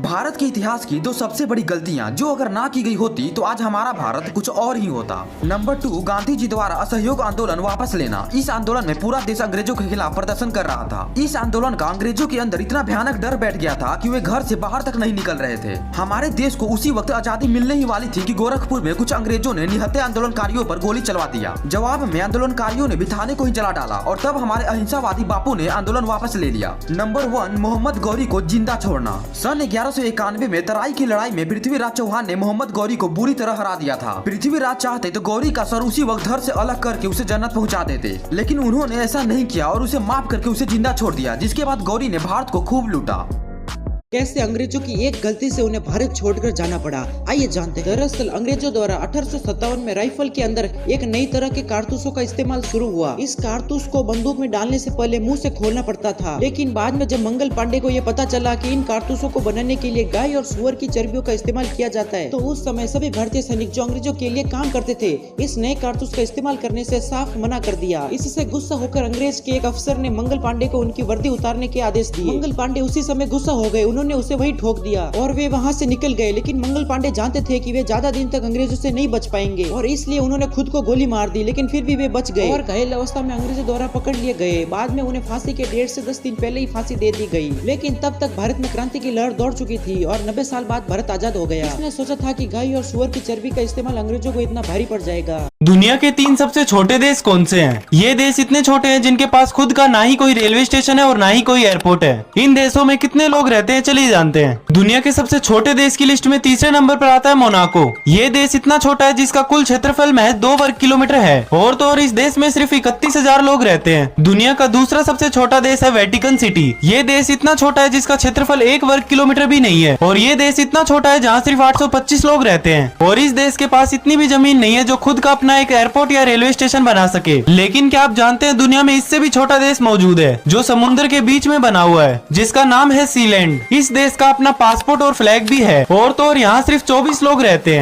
भारत के इतिहास की दो सबसे बड़ी गलतियां जो अगर ना की गई होती तो आज हमारा भारत कुछ और ही होता। नंबर 2, गांधी जी द्वारा असहयोग आंदोलन वापस लेना। इस आंदोलन में पूरा देश अंग्रेजों के खिलाफ प्रदर्शन कर रहा था। इस आंदोलन का अंग्रेजों के अंदर इतना भयानक डर बैठ गया था कि वे घर से बाहर तक नहीं निकल रहे थे। हमारे देश को उसी वक्त आजादी मिलने ही वाली थी कि गोरखपुर में कुछ अंग्रेजों ने निहत्थे आंदोलनकारियों पर गोली चलवा दिया। जवाब में आंदोलनकारियों ने भी थाने को ही जला डाला और तब हमारे अहिंसावादी बापू ने आंदोलन वापस ले लिया। नंबर 1, मोहम्मद गौरी को जिंदा छोड़ना। सन 1191 में तराई की लड़ाई में पृथ्वीराज चौहान ने मोहम्मद गौरी को बुरी तरह हरा दिया था। पृथ्वीराज चाहते तो गौरी का सर उसी वक्त धड़ से अलग करके उसे जन्नत पहुंचा देते, लेकिन उन्होंने ऐसा नहीं किया और उसे माफ करके उसे जिंदा छोड़ दिया, जिसके बाद गौरी ने भारत को खूब लूटा। कैसे अंग्रेजों की एक गलती से उन्हें भारत छोड़कर जाना पड़ा, आइए जानते हैं। दरअसल अंग्रेजों द्वारा 1857 में राइफल के अंदर एक नई तरह के कारतूसों का इस्तेमाल शुरू हुआ। इस कारतूस को बंदूक में डालने से पहले मुंह से खोलना पड़ता था, लेकिन बाद में जब मंगल पांडे को यह पता चला कि इन कारतूसों को बनाने के लिए गाय और सुअर की चर्बियों का इस्तेमाल किया जाता है, तो उस समय सभी भारतीय सैनिक जो अंग्रेजों के लिए काम करते थे इस नए कारतूस का इस्तेमाल करने से साफ मना कर दिया। इससे गुस्सा होकर अंग्रेज के एक अफसर ने मंगल पांडे को उनकी वर्दी उतारने के आदेश दिए। मंगल पांडे उसी समय गुस्सा हो गए, उन्होंने उसे वही ठोक दिया और वे वहां से निकल गए। लेकिन मंगल पांडे जानते थे कि वे ज्यादा दिन तक अंग्रेजों से नहीं बच पाएंगे और इसलिए उन्होंने खुद को गोली मार दी, लेकिन फिर भी वे बच गए और घायल अवस्था में अंग्रेजों द्वारा पकड़ लिए गए। बाद में उन्हें फांसी के 1.5 से 10 दिन पहले ही फांसी दे दी गई, लेकिन तब तक भारत में क्रांति की लहर दौड़ चुकी थी और 90 साल बाद भारत आजाद हो गया। इसने सोचा था कि गाय और सुअर की चर्बी का इस्तेमाल अंग्रेजों को इतना भारी पड़ जाएगा। दुनिया के 3 सबसे छोटे देश कौन से हैं? ये देश इतने छोटे हैं जिनके पास खुद का ना ही कोई रेलवे स्टेशन है और ना ही कोई एयरपोर्ट है। इन देशों में कितने लोग रहते हैं चलिए जानते हैं। दुनिया के सबसे छोटे देश की लिस्ट में तीसरे नंबर पर आता है मोनाको। ये देश इतना छोटा है जिसका कुल क्षेत्रफल महज 2 वर्ग किलोमीटर है और तो और इस देश में सिर्फ 31,000 लोग रहते हैं। दुनिया का दूसरा सबसे छोटा देश है वेटिकन सिटी। ये देश इतना छोटा है जिसका क्षेत्रफल 1 वर्ग किलोमीटर भी नहीं है और ये देश इतना छोटा है जहाँ सिर्फ 825 लोग रहते हैं और इस देश के पास इतनी भी जमीन नहीं है जो खुद का अपना एक एयरपोर्ट या रेलवे स्टेशन बना सके। लेकिन क्या आप जानते हैं दुनिया में इससे भी छोटा देश मौजूद है जो समुद्र के बीच में बना हुआ है, जिसका नाम है सीलैंड। इस देश का अपना पासपोर्ट और फ्लैग भी है और तो और यहाँ सिर्फ 24 लोग रहते हैं।